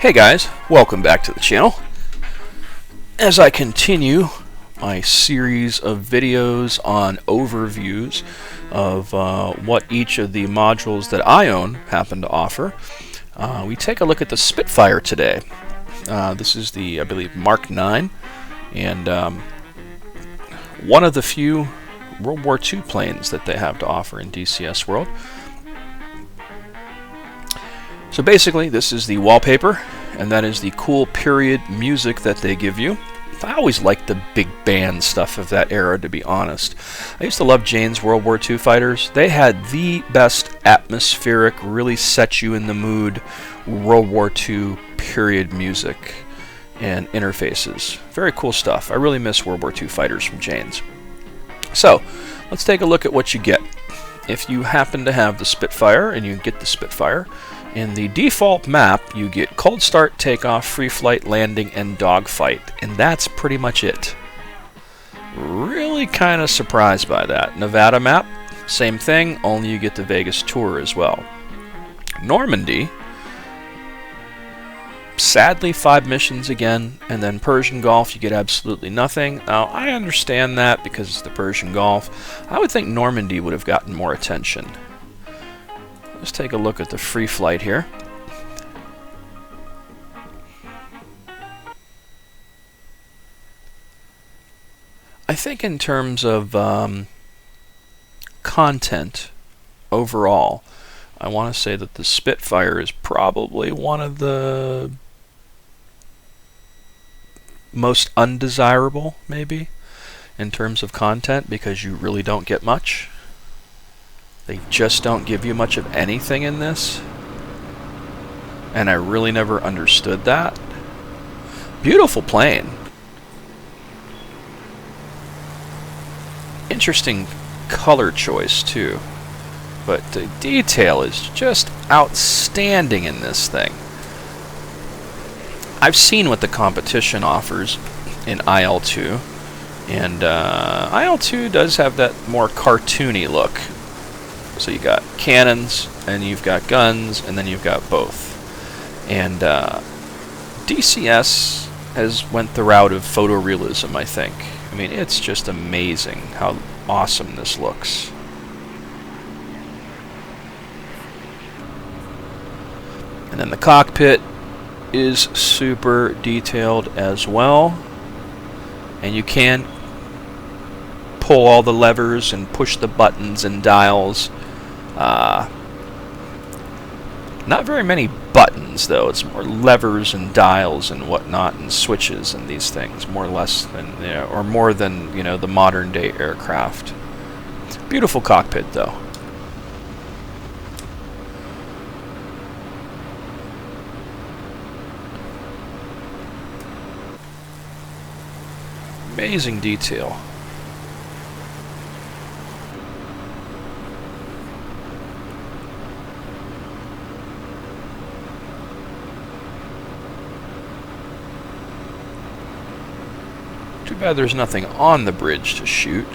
Hey guys, welcome back to the channel. As I continue my series of videos on overviews of what each of the modules that I own happen to offer, we take a look at the Spitfire today. This is the, I believe, Mark.IX, and one of the few World War II planes that they have to offer in DCS World. So basically, this is the wallpaper, and that is the cool period music that they give you. I always liked the big band stuff of that era, to be honest. I used to love Jane's World War II fighters. They had the best atmospheric, really set you in the mood World War II period music and interfaces. Very cool stuff. I really miss World War II fighters from Jane's. So, let's take a look at what you get. If you happen to have the Spitfire, and you get the Spitfire, in the default map, you get cold start, takeoff, free flight, landing, and dogfight. And that's pretty much it. Really kind of surprised by that. Nevada map, same thing, only you get the Vegas tour as well. Normandy, sadly 5 missions again, and then Persian Gulf you get absolutely nothing. Now I understand that because it's the Persian Gulf. I would think Normandy would have gotten more attention. Let's take a look at the free flight here. I think in terms of content overall, I want to say that the Spitfire is probably one of the most undesirable, maybe, in terms of content, because you really don't get much. They just don't give you much of anything in this, and I really never understood that. Beautiful plane. Interesting color choice too, but the detail is just outstanding in this thing. I've seen what the competition offers in IL-2, and IL-2 does have that more cartoony look. So you got cannons, and you've got guns, and then you've got both. And DCS has went the route of photorealism, I think. I mean, it's just amazing how awesome this looks. And then the cockpit is super detailed as well. And you can pull all the levers and push the buttons and dials. Not very many buttons, though. It's more levers and dials and whatnot and switches and these things, more or less than, you know, or more than, you know, the modern day aircraft. Beautiful cockpit, though. Amazing detail. Too bad there's nothing on the bridge to shoot.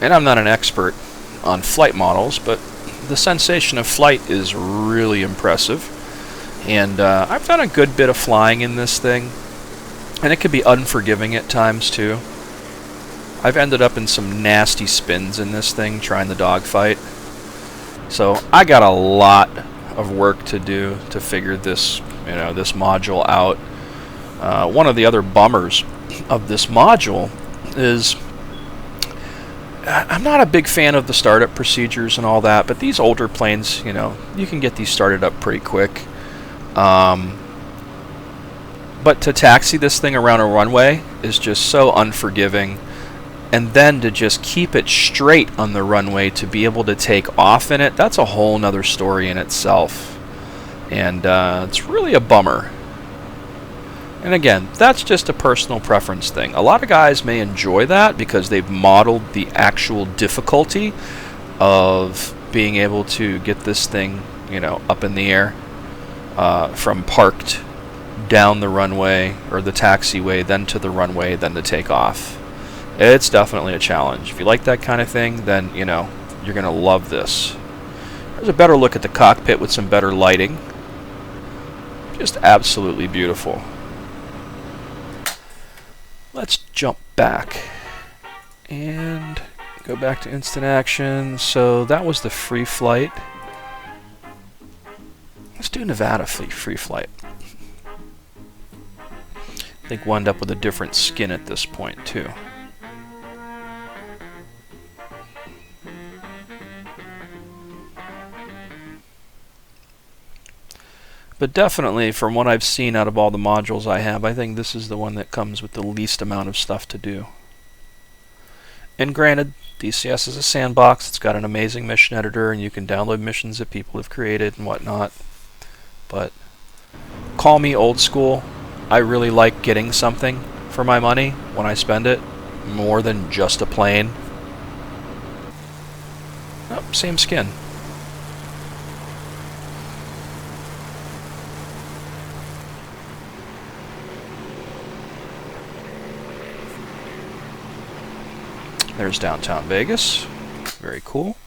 And I'm not an expert on flight models, but the sensation of flight is really impressive. And I've done a good bit of flying in this thing. And it can be unforgiving at times, too. I've ended up in some nasty spins in this thing, trying the dogfight. So I got a lot of work to do to figure this, you know, this module out. One of the other bummers of this module is I'm not a big fan of the startup procedures and all that, but these older planes, you know, you can get these started up pretty quick. But to taxi this thing around a runway is just so unforgiving. And then to just keep it straight on the runway to be able to take off in it, that's a whole nother story in itself. And it's really a bummer. And again, that's just a personal preference thing. A lot of guys may enjoy that because they've modeled the actual difficulty of being able to get this thing, you know, up in the air from parked down the runway or the taxiway, then to the runway, then to take off. It's definitely a challenge. If you like that kind of thing, then you know you're gonna love this. There's a better look at the cockpit with some better lighting. Just absolutely beautiful. Let's jump back and go back to instant action. So that was the free flight. Let's do Nevada free flight. I think we'll end up with a different skin at this point too. But definitely, from what I've seen out of all the modules I have, I think this is the one that comes with the least amount of stuff to do. And granted, DCS is a sandbox. It's got an amazing mission editor, and you can download missions that people have created and whatnot. But call me old school. I really like getting something for my money when I spend it, more than just a plane. Oh, same skin. There's downtown Vegas. Very cool.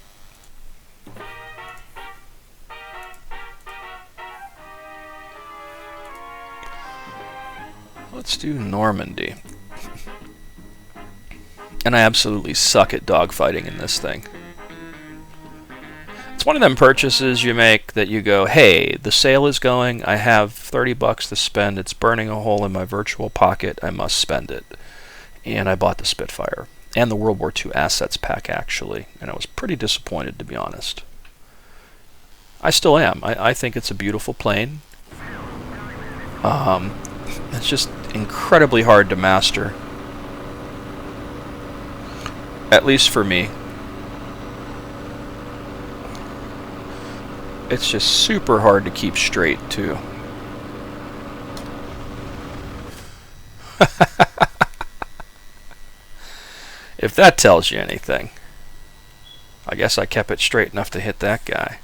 Let's do Normandy. And I absolutely suck at dogfighting in this thing. It's one of them purchases you make that you go, hey, the sale is going, I have 30 bucks to spend, it's burning a hole in my virtual pocket, I must spend it. And I bought the Spitfire. And the World War II Assets Pack, actually. And I was pretty disappointed, to be honest. I still am. I think it's a beautiful plane. It's just incredibly hard to master. At least for me. It's just super hard to keep straight, too. If that tells you anything. I guess I kept it straight enough to hit that guy.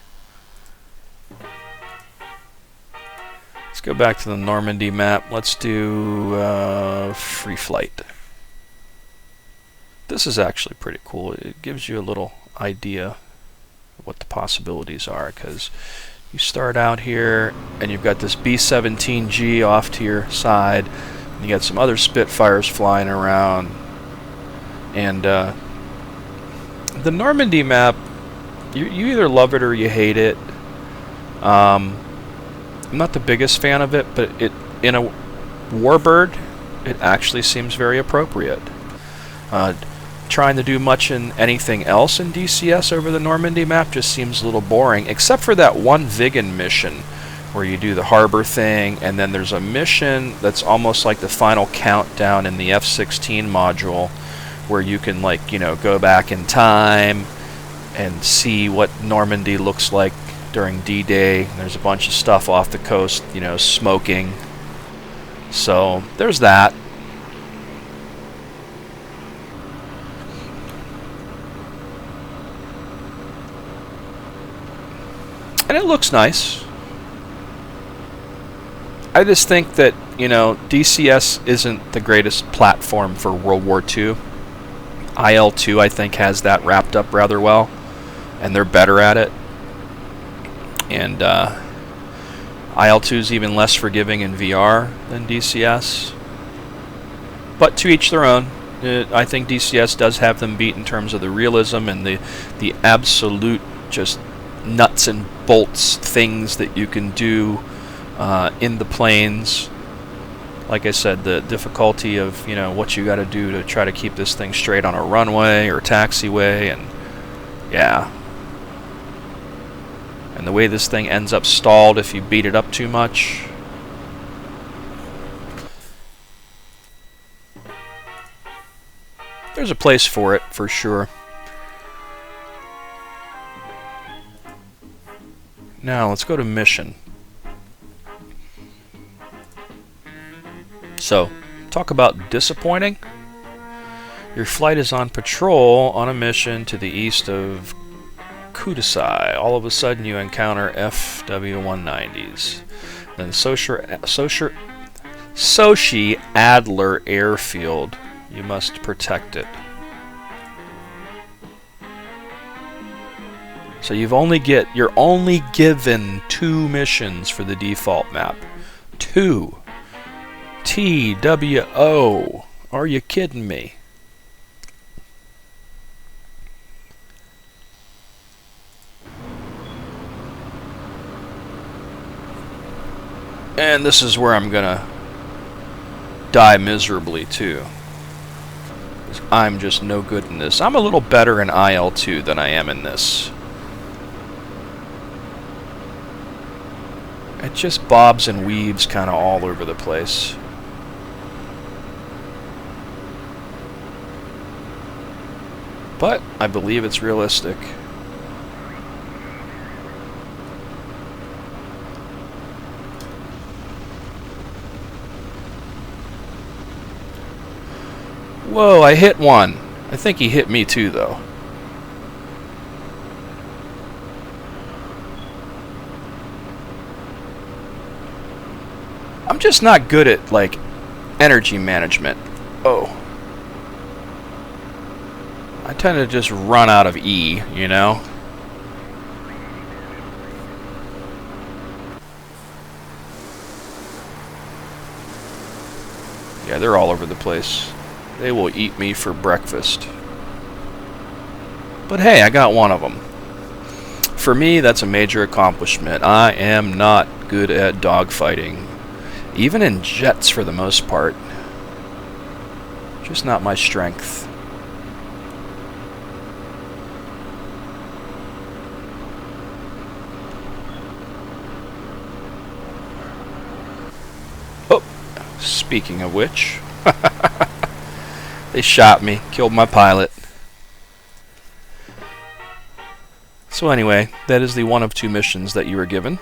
Let's go back to the Normandy map. Let's do free flight. This is actually pretty cool. It gives you a little idea of what the possibilities are, because you start out here and you've got this B-17G off to your side, and you got some other Spitfires flying around. And the Normandy map, you either love it or you hate it. I'm not the biggest fan of it, but in a Warbird, it actually seems very appropriate. Trying to do much in anything else in DCS over the Normandy map just seems a little boring, except for that one Vigan mission where you do the harbor thing, and then there's a mission that's almost like the final countdown in the F-16 module, where you can, like, you know, go back in time and see what Normandy looks like during D-Day. There's a bunch of stuff off the coast, you know, smoking. So there's that. And it looks nice. I just think that, you know, DCS isn't the greatest platform for World War II. IL-2, I think, has that wrapped up rather well, and they're better at it. And IL-2 is even less forgiving in VR than DCS. But to each their own. I think DCS does have them beat in terms of the realism and the absolute just nuts and bolts things that you can do in the planes. Like I said, the difficulty of, you know, what you got to do to try to keep this thing straight on a runway or taxiway, and yeah. And the way this thing ends up stalled if you beat it up too much. There's a place for it, for sure. Now, let's go to mission. So, talk about disappointing. Your flight is on patrol on a mission to the east of Kudasai. All of a sudden you encounter FW-190s. Then Sochi Adler Airfield. You must protect it. So you're only given 2 missions for the default map. 2. TWO. Are you kidding me? And this is where I'm gonna die miserably too. I'm just no good in this. I'm a little better in IL-2 than I am in this. It just bobs and weaves kind of all over the place. But I believe it's realistic. Whoa, I hit one. I think he hit me too, though. I'm just not good at, like, energy management. Oh. I tend to just run out of E, you know? Yeah, they're all over the place. They will eat me for breakfast. But hey, I got one of them. For me, that's a major accomplishment. I am not good at dogfighting. Even in jets for the most part. Just not my strength. Oh, speaking of which... They shot me, killed my pilot. So anyway, that is the one of 2 missions that you were given.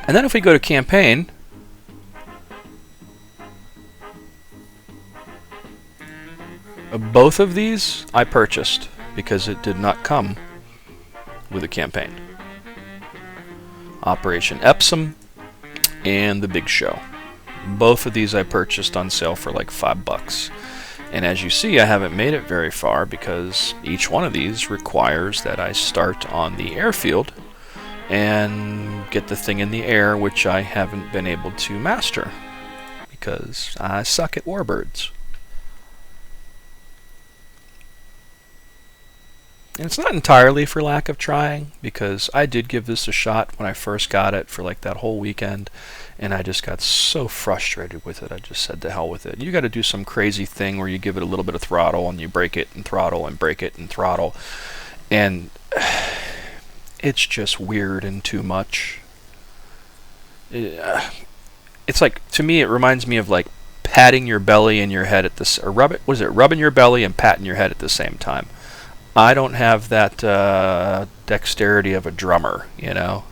And then if we go to campaign, both of these I purchased because it did not come with a campaign. Operation Epsom and The Big Show. Both of these I purchased on sale for like $5. And as you see, I haven't made it very far because each one of these requires that I start on the airfield and get the thing in the air, which I haven't been able to master because I suck at warbirds. And it's not entirely for lack of trying, because I did give this a shot when I first got it for like that whole weekend, and I just got so frustrated with it, I just said to hell with it. You got to do some crazy thing where you give it a little bit of throttle, and you break it and throttle, and break it and throttle, and it's just weird and too much. It's like, to me, it reminds me of like patting your belly and your head at this, or rubbing your belly and patting your head at the same time. I don't have that dexterity of a drummer, you know.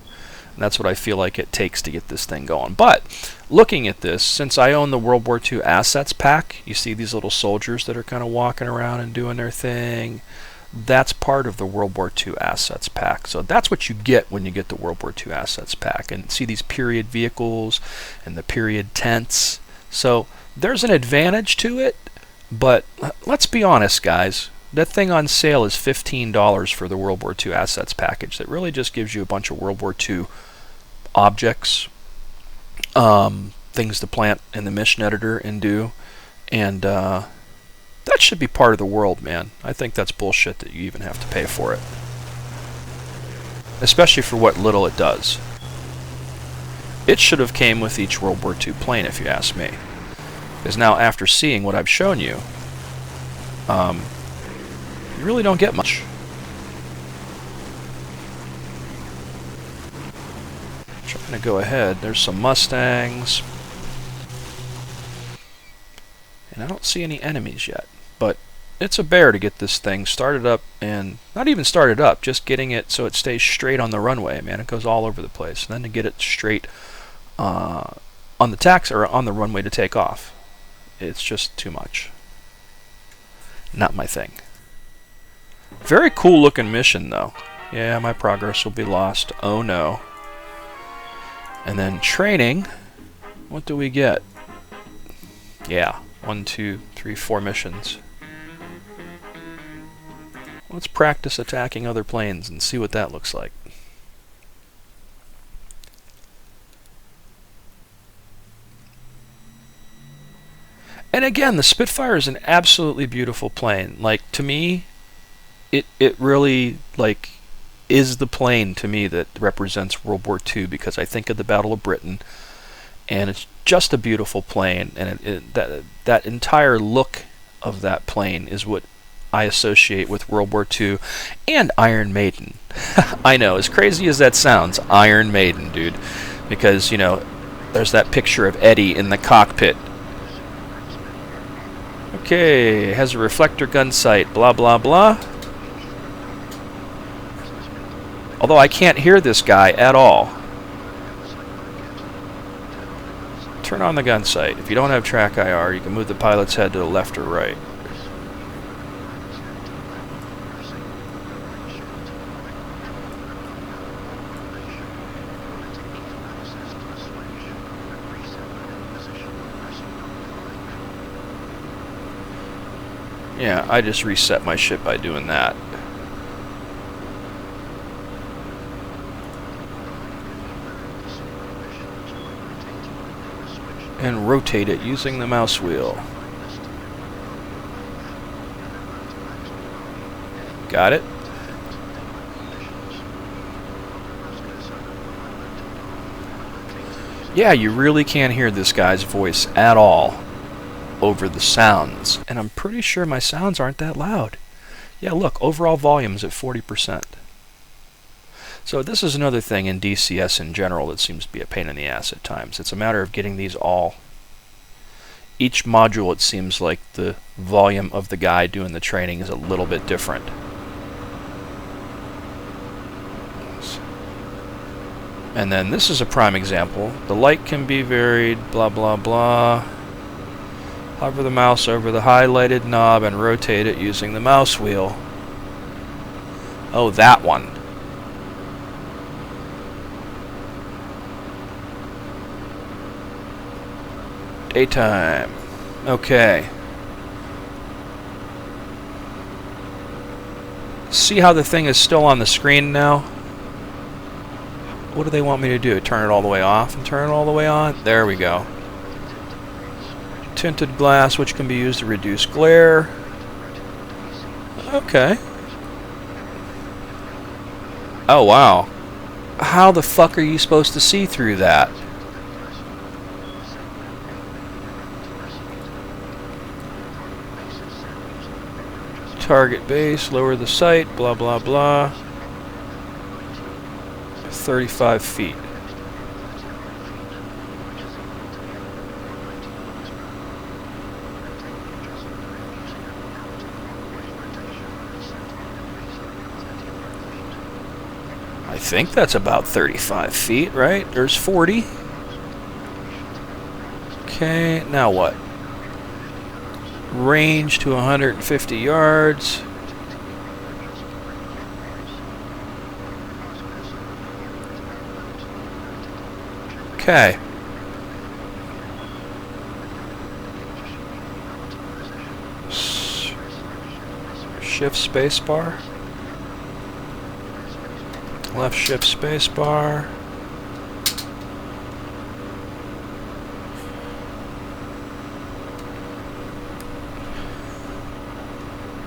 And that's what I feel like it takes to get this thing going. But looking at this, since I own the World War II assets pack, you see these little soldiers that are kind of walking around and doing their thing. That's part of the World War II assets pack. So that's what you get when you get the World War II assets pack. And see these period vehicles and the period tents. So there's an advantage to it, but let's be honest, guys. That thing on sale is $15 for the World War II assets package. That really just gives you a bunch of World War II objects, things to plant in the mission editor and do, and that should be part of the world, man. I think that's bullshit that you even have to pay for it, especially for what little it does. It should have came with each World War II plane, if you ask me. Because now, after seeing what I've shown you, you really don't get much. Trying to go ahead. There's some Mustangs. And I don't see any enemies yet. But it's a bear to get this thing started up, and not even started up, just getting it so it stays straight on the runway, man. It goes all over the place. And then to get it straight on the taxi or on the runway to take off. It's just too much. Not my thing. Very cool looking mission though. Yeah, my progress will be lost. Oh no. And then training. What do we get? Yeah, 1, 2, 3, 4 missions. Let's practice attacking other planes and see what that looks like. And again, the Spitfire is an absolutely beautiful plane. Like, to me, it really, like, is the plane to me that represents World War II, because I think of the Battle of Britain, and it's just a beautiful plane, and that entire look of that plane is what I associate with World War II and Iron Maiden. I know, as crazy as that sounds, Iron Maiden, dude. Because, you know, there's that picture of Eddie in the cockpit. Okay, has a reflector gun sight, blah blah blah. Although I can't hear this guy at all. Turn on the gun sight. If you don't have track IR, you can move the pilot's head to the left or right. Yeah, I just reset my ship by doing that. And rotate it using the mouse wheel. Got it? Yeah, you really can't hear this guy's voice at all over the sounds, and I'm pretty sure my sounds aren't that loud. Yeah, look, overall volume's at 40%. So this is another thing in DCS in general that seems to be a pain in the ass at times. It's a matter of getting these all... Each module, it seems like the volume of the guy doing the training is a little bit different. And then this is a prime example. The light can be varied, blah blah blah. Hover the mouse over the highlighted knob and rotate it using the mouse wheel. Oh, that one. Daytime. Okay. See how the thing is still on the screen now? What do they want me to do? Turn it all the way off and turn it all the way on? There we go. Tinted glass, which can be used to reduce glare. Okay. Oh, wow. How the fuck are you supposed to see through that? Target base, lower the sight, blah blah blah. 35 feet. I think that's about 35 feet, right? There's 40. Okay, now what? Range to 150 yards. Okay. Shift spacebar. Left shift spacebar.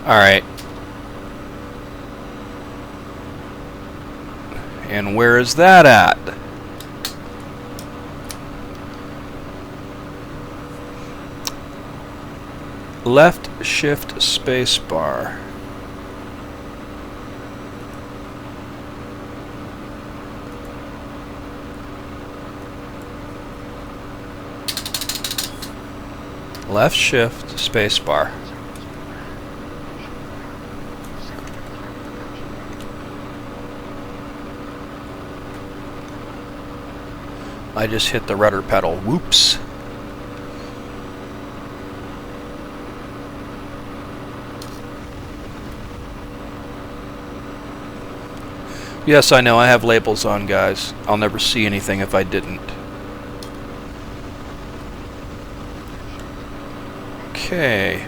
Alright. And where is that at? Left shift spacebar. Left shift spacebar. I just hit the rudder pedal. Whoops. Yes, I know, I have labels on, guys. I'll never see anything if I didn't. Okay.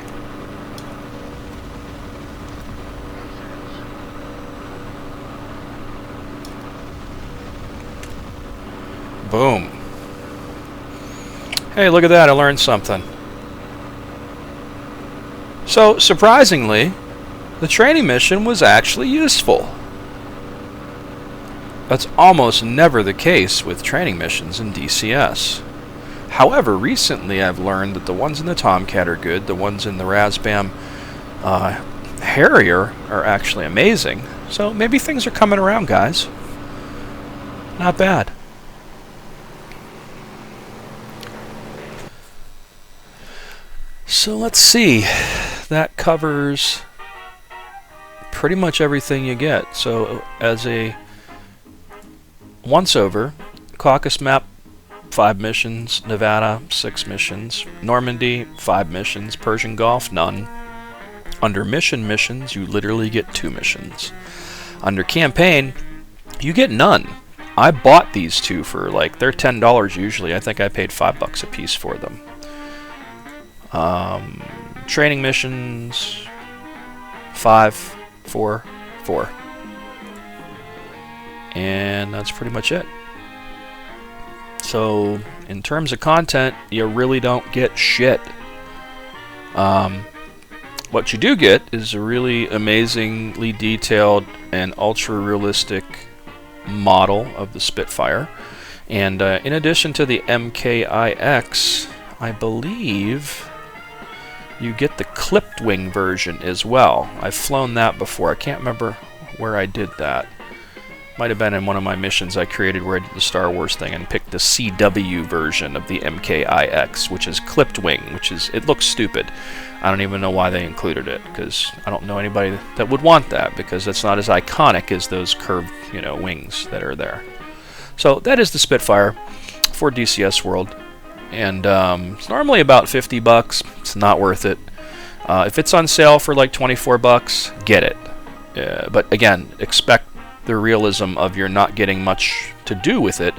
Boom. Hey, look at that, I learned something. So, surprisingly, the training mission was actually useful. That's almost never the case with training missions in DCS. However, recently I've learned that the ones in the Tomcat are good, the ones in the Razbam Harrier are actually amazing. So maybe things are coming around, guys. Not bad. So let's see. That covers pretty much everything you get. So as a once-over, Caucasus map, 5 missions. Nevada, 6 missions. Normandy, 5 missions. Persian Gulf, none. Under missions, you literally get 2 missions. Under campaign, you get none. I bought these 2 for, like, they're $10 usually. I think I paid $5 a piece for them. Training missions, 5, 4, 4. And that's pretty much it. So, in terms of content, you really don't get shit. What you do get is a really amazingly detailed and ultra-realistic model of the Spitfire. And in addition to the MK.IX, I believe you get the clipped wing version as well. I've flown that before. I can't remember where I did that. Might have been in one of my missions I created where I did the Star Wars thing and picked the CW version of the MK.IX, which is clipped wing, which is, it looks stupid. I don't even know why they included it, because I don't know anybody that would want that, because it's not as iconic as those curved, you know, wings that are there. So that is the Spitfire for DCS World, and it's normally about $50. It's not worth it. If it's on sale for like $24, get it. But again, expect the realism of you're not getting much to do with it.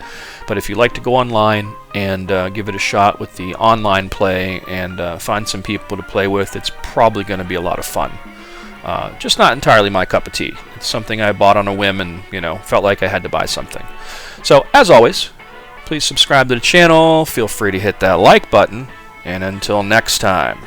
But if you like to go online and give it a shot with the online play and find some people to play with, it's probably going to be a lot of fun. Just not entirely my cup of tea. It's something I bought on a whim and, you know, felt like I had to buy something. So, as always, please subscribe to the channel, feel free to hit that like button, and until next time.